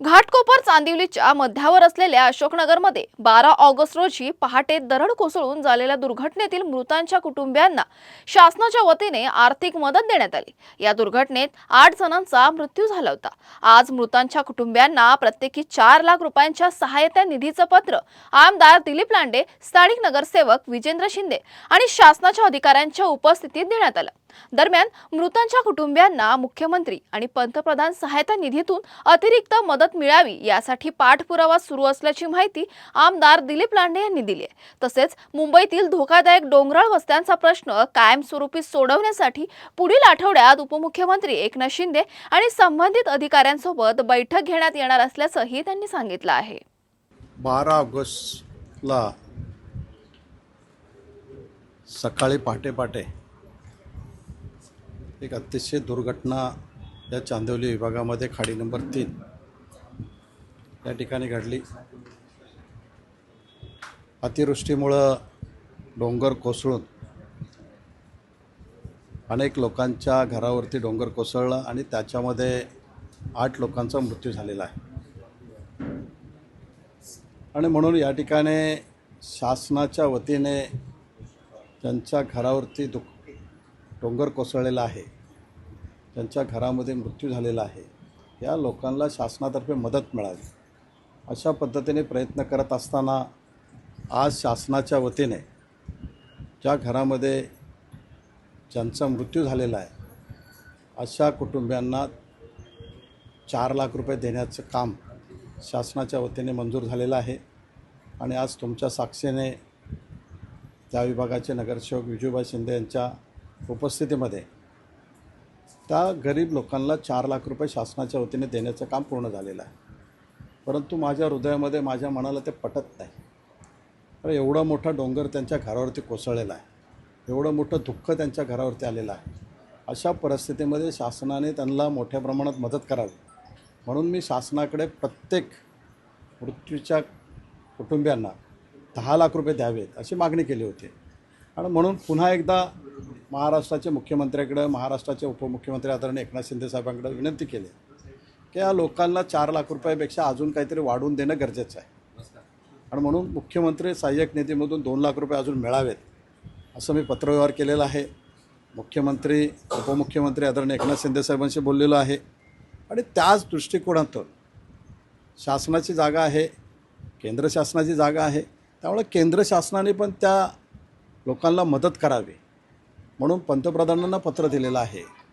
घाटकोपर चांदिवलीच्या मध्यावर असलेल्या अशोकनगरमध्ये 12 ऑगस्ट रोजी पहाटे दरड कोसळून झालेल्या दुर्घटनेतील मृतांच्या कुटुंबियांना शासनाच्या वतीने आर्थिक मदत देण्यात आली। या दुर्घटनेत 8 जणांचा मृत्यू झाला होता। आज मृतांच्या कुटुंबियांना प्रत्येकी 4 लाख रुपयांच्या सहायता निधीचं पत्र आमदार दिलीप लांडे, स्थानिक नगरसेवक विजेंद्र शिंदे आणि शासनाच्या अधिकाऱ्यांच्या उपस्थितीत देण्यात आलं। दरम्यान मृतांच्या कुटुंबियांना मुख्यमंत्री आणि पंतप्रधान सहायता निधीतून अतिरिक्त मदत मिळावी यासाठी पाठपुरावा सुरू असल्याची माहिती आमदार दिलीप लांडे यांनी दिली आहे। तसेच मुंबईतील धोकादायक डोंगराळ वस्त्यांचा प्रश्न कायमस्वरूपी सोडवण्यासाठी पुढील आठवड्यात उपमुख्यमंत्री एकनाथ शिंदे आणि संबंधित अधिकाऱ्यांसोबत बैठक घेण्यात येणार असल्याचंही त्यांनी सांगितलं आहे। 12 ऑगस्टला सकाळी पहाटे एक अतिशय दुर्घटना या चांदिवली विभागामध्ये खाडी नंबर 3 या ठिकाणी घडली। अतिवृष्टीमुळं डोंगर कोसळून अनेक लोकांच्या घरावरती डोंगर कोसळला आणि त्याच्यामध्ये 8 लोकांचा मृत्यू झालेला आहे। आणि म्हणून या ठिकाणी शासनाच्या वतीने ज्यांच्या घरावरती डोंगर कोसळलेला आहे, ज्यांच्या घरामध्ये मृत्यू झालेला आहे, या लोकांना शासनातर्फे मदत मिळावी अशा पद्धतीने प्रयत्न करत असताना आज शासनाच्या वतीने ज्या घरामध्ये ज्यांचा मृत्यू झालेला आहे अशा कुटुंबियांना 4 लाख रुपये देण्याचं काम शासनाच्या वतीने मंजूर झालेलं आहे। आणि आज तुमच्या साक्षीने त्या विभागाचे नगरसेवक विजूभाई शिंदे यांच्या उपस्थितीमध्ये त्या गरीब लोकांना 4 लाख रुपये शासनाच्या वतीने देण्याचं काम पूर्ण झालेलं आहे। परंतु माझ्या हृदयामध्ये, माझ्या मनाला ते पटत नाही। तर एवढा मोठा डोंगर त्यांच्या घरावरती कोसळलेला आहे, एवढं मोठं दुःख त्यांच्या घरावरती आलेलं आहे। अशा परिस्थितीमध्ये शासनाने त्यांना मोठ्या प्रमाणात मदत करावी म्हणून मी शासनाकडे प्रत्येक मृत्यूच्या कुटुंबियांना 10 लाख रुपये द्यावेत अशी मागणी केली होती। आणि म्हणून पुन्हा एकदा महाराष्ट्राचे मुख्यमंत्र्याकडे, महाराष्ट्राचे उपमुख्यमंत्री आदरणीय एकनाथ शिंदे साहेबांकडे विनंती केली की या लोकांना 4 लाख रुपयापेक्षा अजून काहीतरी वाढवून देणं गरजेचं आहे। आणि म्हणून मुख्यमंत्री सहाय्यक निधीमधून 2 लाख रुपये अजून मिळावेत असं मी पत्रव्यवहार केलेला आहे। मुख्यमंत्री, उपमुख्यमंत्री आदरणीय एकनाथ शिंदे साहेबांशी बोललेलो आहे। आणि त्याच दृष्टिकोनातून शासनाची जागा आहे, केंद्र शासनाची जागा आहे, त्यामुळे केंद्र शासनाने पण त्या लोकांना मदत करावी म्हणून पंतप्रधानांना पत्र दिलेलं आहे